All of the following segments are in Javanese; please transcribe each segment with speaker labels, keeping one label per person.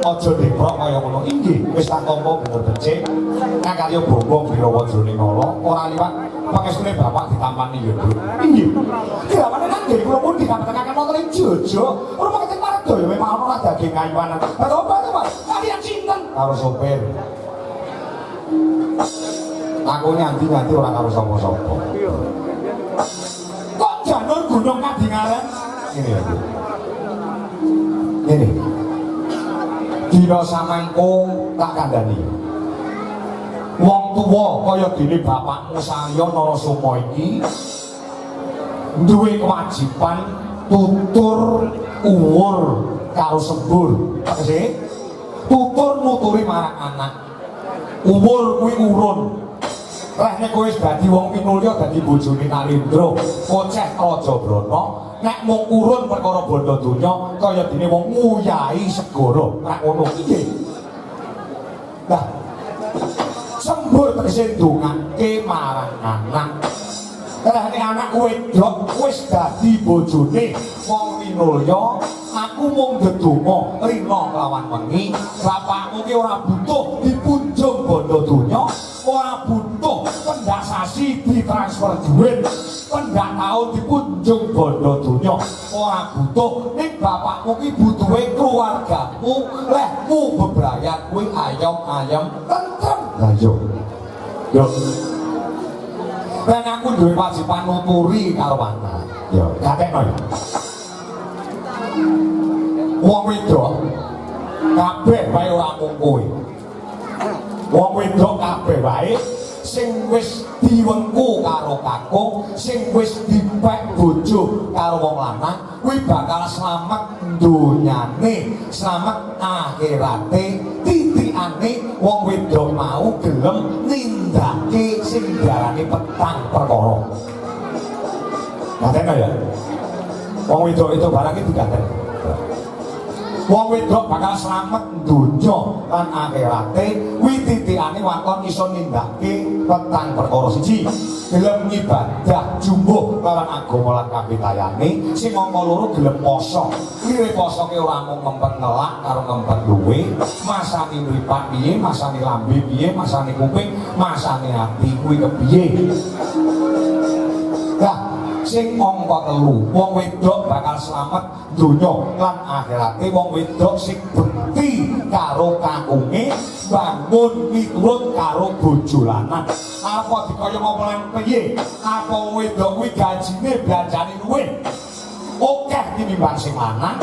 Speaker 1: Aja dibrok kaya ngono. Inggih, wis tak tampa bener becik. Ngakarya bombong Birawa jroning ala, ora liwat pangestune bapak ditampani ya, Bu. Inggih. Gawane nang nggih kula pun dikatakan wonten ing Jojo. Rumah kecil Marga ya memang ana daging kayuanan. Lah opo to, Pak? Kalian sinten? Karo sopir. Aku nyanti-nyanti ora karo sapa-sapa. Kok janur gunung kadingaren? Ini ya, Bu. Ini. Dina samengko tak kandhani. Wong tuwa kaya dene bapakmu saya Narasoma iki duwe kewajiban tutur uwur karo sembur. Tegese tutur nuturi marang anak. Uwur kuwi urun. Lah nek kowe wis dadi wong pinulya dadi bojone Kalendra, Koceh Rajabrana, nek mung urun perkara bondo donya kaya dene wong nguyahi segara. Nek ngono iki. Lah sembur tegese ndongake marang anak. Lah nek anak wedok wis dadi bojone wong pinulya, aku mung ndedonga rina lawan wengi, bapakmu ki ora butuh dipunjung bondo donya. Ora butuh pendak sasi ditransfer duit, pendak tahun dipunjung bondo donya. Ora butuh ning bapakmu ki butuhe keluargamu, lehmu bebrayat kuwi ayam-ayam tentrem. Lah yo. Yo. Ben aku duwe wajiban nuturi karo anak. Yo, gatekno yo. Wong wedok kabeh wae ora mung kowe. Wong wedok kabeh wae sing wis diwengku karo kakung, sing wis dipek bojo karo wong lanang, kuwi bakal slamet donyane, slamet akhirate. Titikane wong wedok mau gelem nindakake sing diarani petang perkara. Ngaten ya? Wong wedok itu barang iki digaten. Wong wedok bakal slamet donya lan akhirate, kuwi titikane wakon iso nindakake petang perkara. Siji, gelem ngibadah jumbuh lawan agama lan kapitayane. Sing mongko loro gelem poso. Kuwi poso ki ora mung ngempet ngelak karo ngempet luwe, masane mripat piye, masane lambe piye, masane kuping, masane ati kuwi kepiye. Lah sing angka 3, wong wedok bakal slamet donya lan akhirate. Wong wedok sing bekti karo kakunge, bangun miturut karo bojo lanang. Apa dikaya ngomong piye? Apa wedok kuwi gajine belanjane luwih akeh tinimbang sing lanang?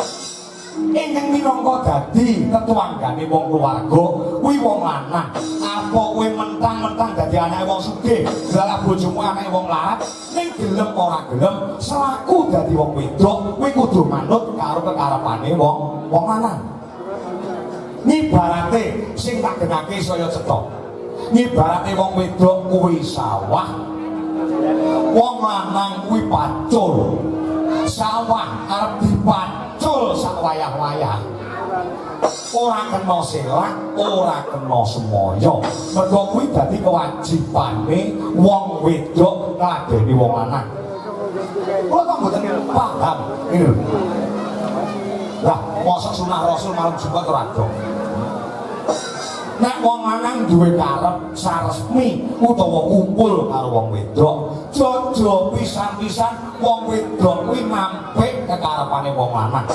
Speaker 1: Ingkang minangka dadi tetuanggane wong keluarga kuwi wong lanang. Apa kowe mentang-mentang dadi anake wong sugih, dalah bojomu anake wong larat, ning gelem ora gelem selaku dadi wong wedok kuwi kudu manut karo kekarepane wong lanang. Nyibarate sing tak genake saya cetha. Nyibarate wong wedok kuwi sawah, wong lanang kuwi pacul. Sawah arep dipacul sak wayah-wayah. Ora kena selak, ora kena semoyo. Mergo kuwi dadi kewajibane wong wedok ngladeni wong lanang. Kula kok mboten paham ngene lho. Lah, mosok sunah Rasul malam Jumat ora dong. nek wong lanang duwe karep saresmi utawa kumpul karo wong wedok jojo pisan-pisan wong wedok kuwi nampik kekarepane wong lanang.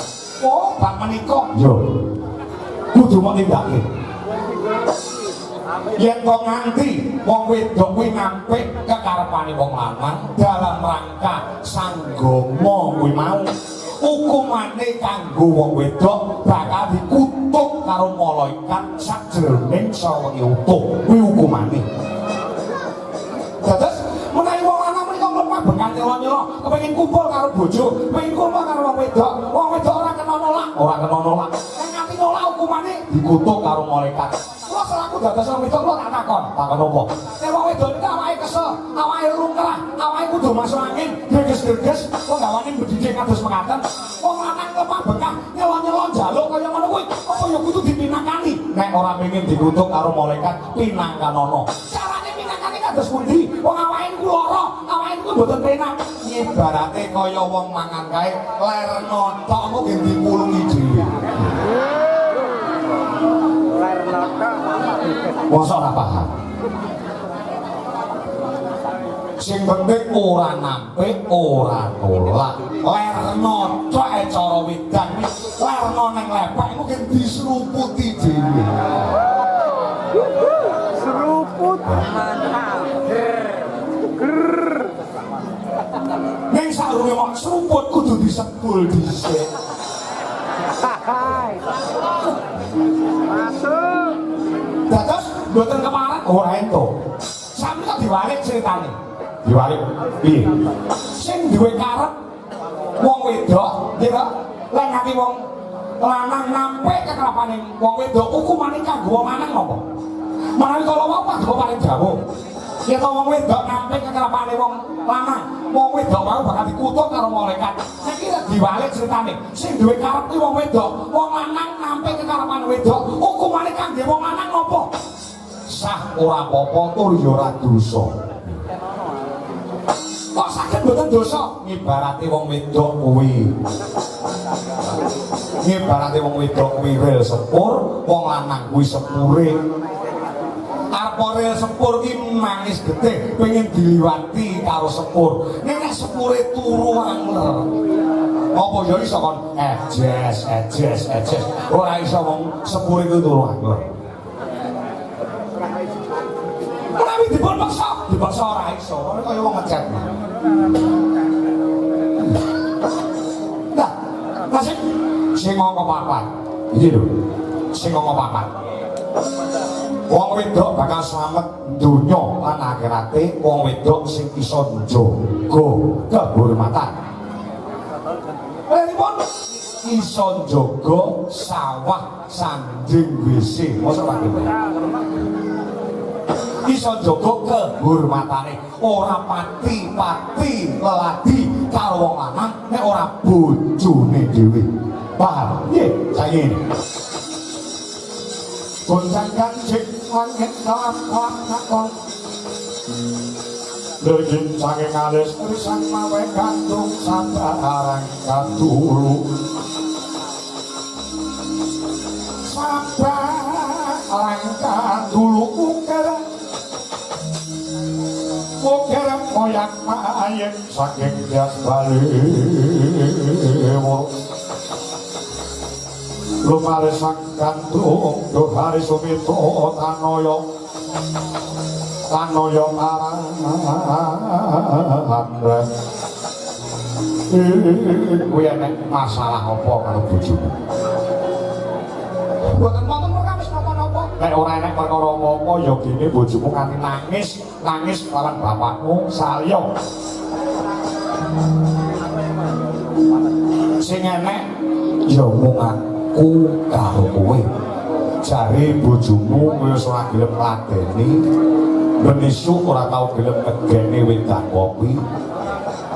Speaker 1: Oh bab menika yo kudu menindakake yen kok nganti wong wedok kuwi nampik kekarepane wong lanang dalam rangka sanggama kuwi mau hukumane kanggo wong wedok bakal dikutuk karo malaikat sajroning sawengi utuh kuwi hukumane. Dados menawi wong lanang menika mlepah bekan nyela kepengin kumpul karo bojo, kepengin kumpul karo wong wedok ora kena nolak. Nek nganti nolak hukumane dikutuk karo malaikat. Kula selaku dados wong wedok kula tak takon apa? Nek wong wedok niku awake kesel, awake rungkrah, awake kudu masuk angin, greges-greges, kok gawane bedidik kados mekaten. Wong lanang lemah bekah nyela-nyela njaluk kaya ngono kuwi, apa ya kudu dipinakani? Nek ora pengin dikutuk karo malaikat, pinangkanono. Carane pinakane kados pundi? Wong awake niku lara, awake niku mboten penak. Ibarate kaya wong mangan kae, ler notok kok nggih dipulungi dhewe. Ler notok. Mosok ora paham. Sing penting ora nampik, ora nolak. Lerno cok cara wedan, lerno nang lepek mungkin diseruputi dhewe. Seruput mantap. Ning sarunge mok seruput kudu disebul dhisik. Masuk. Dados mboten kemarin ora entuk. Sami kok diwalik ceritane. Diwalik piye? Sing duwe karep wong wedok, nggih kok. Lah nganti wong lanang nampik kekarepane wong wedok, hukumane kanggo wong lanang napa? Menawi kala wau padha paling dawuh. Yen wong wedok nampik kekarepane wong lanang, wong wedok wau bakal dikutuk karo malaikat. Saiki diwalik ceritane. Sing duwe karep kuwi wong wedok, wong lanang nampik kekarepane wedok, hukumane kanggo wong lanang napa? Sah ora apa-apa tur ya ora dosa. Kok saged mboten dosa? Ngibarate wong wedok kuwi. Ngibarate wong wedok kuwi rel sepur, wong lanang kuwi sepure. Arep rel sepur ki nangis getih, pengen diliwati karo sepur. Nek sepure turu angler. Apa ya iso kon ejes. Ora iso wong sepure ku turu angler. Menawi dipaksa ora iso, kaya wong ngecet. Nah, masih sing ngomong papat. Iki lho, sing ngomong papat. Wong wedok bakal slamet donya lan akhirate, wong wedok sing iso njaga kehormatan. Pripun? Iso njaga sawah sanding WC. Mosok Pak iso njaga kehormatane, ora pati leladi karo wong lanang nek ora bojone dhewe. Paham? Nggih, saiki. Goncang kanjeng langit kelap-kelap nakon. Lejeng saking alis risan mawe gantung sabarang katuru. Sabarang katuru ukir moyak mayeng saking jas balimu. Lumare sang gantung dohari sumito tanoyo marang kuwi enek masalah apa karo bojomu? Mboten wonten perkawis napa-napa. Nek ora enek perkara apa-apa ya gene bojomu kanthi nangis lawan bapakmu salya. Sing enek ya mung aku karo kowe. Jare bojomu wis ora gelem ngladeni, ben esuk ora tau gelem ngegene wedan kopi.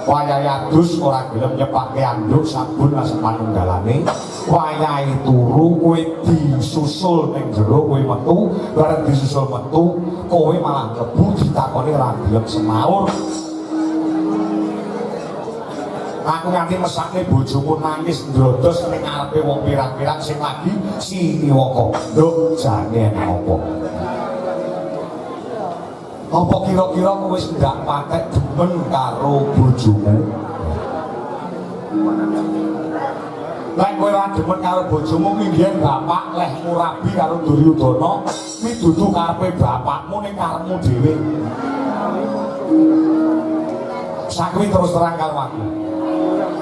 Speaker 1: Wayahe adus ora gelem nyepake anduk sabun lan sepanunggalane. Wayahe turu kowe disusul ning jero kowe metu, bareng disusul metu kowe malah mlebu ditakoni ora gelem semaur. Aku nganti mesakne bojomu nangis ndrodos ning ngarepe wong pirang-pirang sing lagi siniwaka. Lho, jane apa? Apa kira-kira kowe wis ndak patek demen karo bojomu? Lek kowe ora demen karo bojomu kuwi biyen bapak lehmu rabi karo Duryudana, kuwi dudu karepe bapakmu ning karepmu dhewe. Sakuwi terus terang karo aku.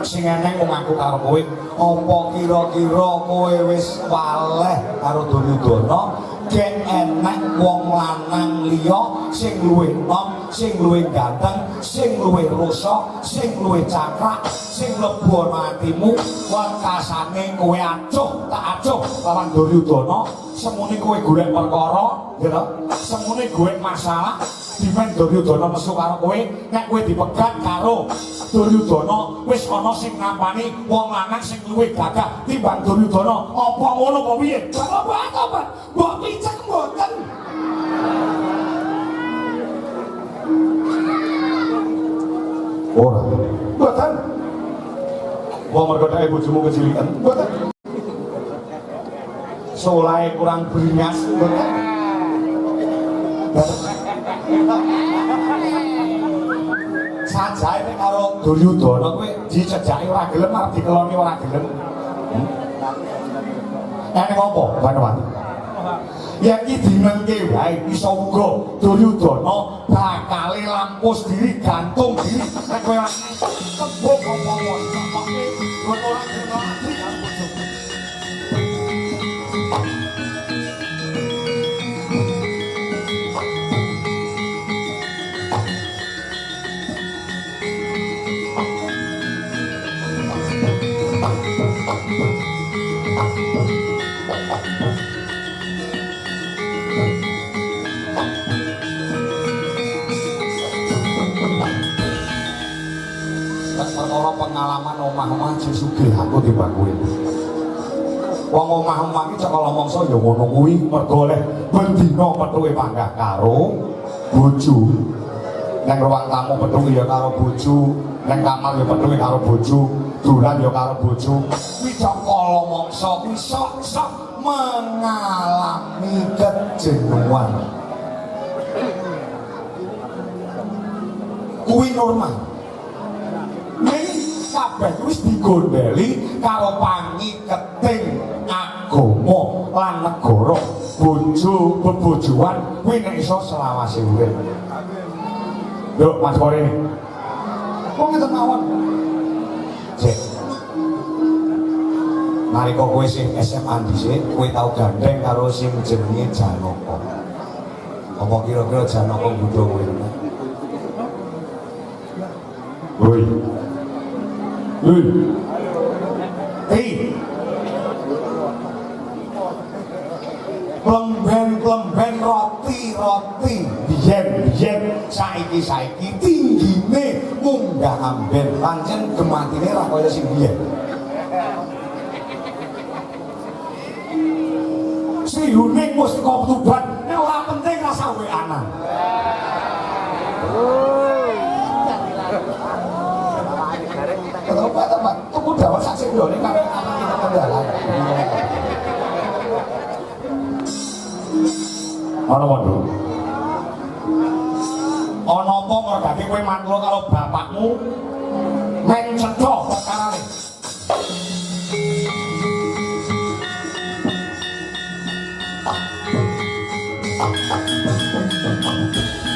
Speaker 1: Sing eneng mung aku karo kowe, apa kira-kira kowe wis waleh karo Duryudana? Gek enek wong lanang liya sing luwih enom, sing luwih ganteng, sing luwih rasa, sing luwih cakrak, sing mlebu ana atimu, wekasane kowe acuh tak acuh lawan Duryudana, semune kowe golek perkara, ya semune golek masalah, dimen Duryudana mesu karo kowe, nek kowe dipegat karo Duryudana wis ana sing ngampani wong lanang sing luwih gagah timbang Duryudana. Apa ngono apa piye? Apa? Mbok picek mboten. Ora. Mboten. Wong mergo dhek bojomu kecilikan. Mboten. Solahe kurang beringas. Mboten. Sajae nek karo Duryudana kowe dicejaki ora gelem arep dikeloni ora gelem. Nek apa Banowati? Ya iki dinengke wae iso uga Duryudana bakale lampus diri gantung diri nek kowe ora kebok apa-apa sakoke ora ngerti karo bojomu. Perkara pengalaman omah-omah sugih aku timbang kowe. Wong omah-omah iki cekala mangsa ya ngono kuwi mergo oleh ben dina pethuke panggah karo bojo. Nang ruang tamu pethuke ya karo bojo, nang kamar ya pethuke karo bojo, dolan ya karo bojo. Kuwi cekala mangsa kuwi sok-sok mengalami kejenuhan. Kuwi normal. Kabeh wis digondheli karo pangiketing agama lan negara. Bojo bebojoan kuwi nek iso selawase urip. Lho Mas Kore. Kok ngeten mawon? Cek. Nalika kowe sing SMA dhisik, kowe tau gandeng karo sing jenenge Janaka. Apa kira-kira Janaka nggodha kowe? Woi. Klemben roti biyen saiki tinggine munggah amben pancen gematine ra kaya sing biyen. Srihuning mustika tuban nek ora penting rasa weanan. Teman, tunggu dawan saksi dulu nih kami akan kita kendalan. Ono mondo. Ono apa mergake kowe mantul karo bapakmu men cedhok perkarane.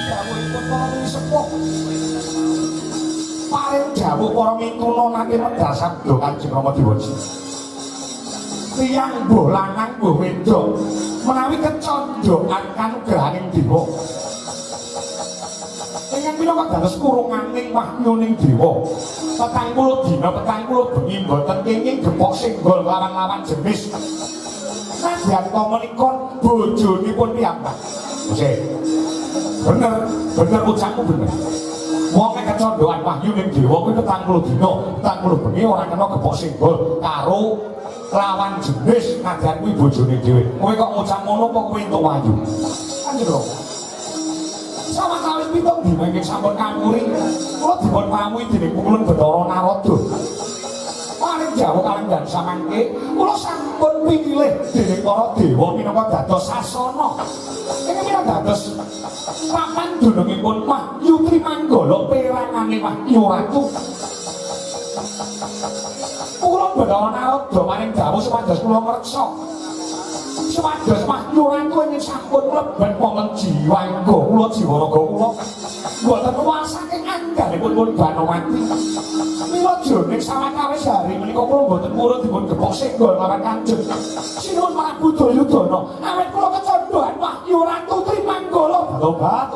Speaker 1: Kamu ikut para sepuh. Paling dawuh para mintuna nate medal sabda Kanjeng Rama Dewaji. Tiyang mbuh lanang mbuh wedok menawi kecondhokan kanugrahaning dewa. Ingkang pira kok dados kurunganing wahyuning dewa. 40 dina 40 bengi mboten kenging gepok singgol lawan-lawan jenis. Nadyan to menika bojonipun piyambak. Oke. Bener ucapmu bener. Wong nek kecondhokan wahyuning dewa kuwi 40 dina 40 bengi ora kena gepok singgol karo lawan jenis nadyan kuwi bojone dhewe. Kowe kok ngucap ngono apa kowe entuk wahyu? Kanjeng Rama. Sama kawit pitung dina ing sampun kamuri kula dipun pamui dening Kulun Bathara Narada. Paling jauh kalenggan samangke kula sampun pinilih dening para dewa minangka dados sasana. Ingkang dados papan dunungipun Wahyu Trimanggala perangane Wahyu Ratu. Kulun Bathara Narada paling dawuh supados kula ngreksa supados Wahyu Ratu ingkang sampun mlebet wonten jiwangga kula jiwa raga kula boten kuwasake anggalipun pun Banowati. Mila jroning sawetawis hari menika kula boten purun dipun gepok senggol lawan Kanjeng Sinuwun Prabu Duryudana awit kula kecondhoan Wahyu Ratu Trimanggala. Tobat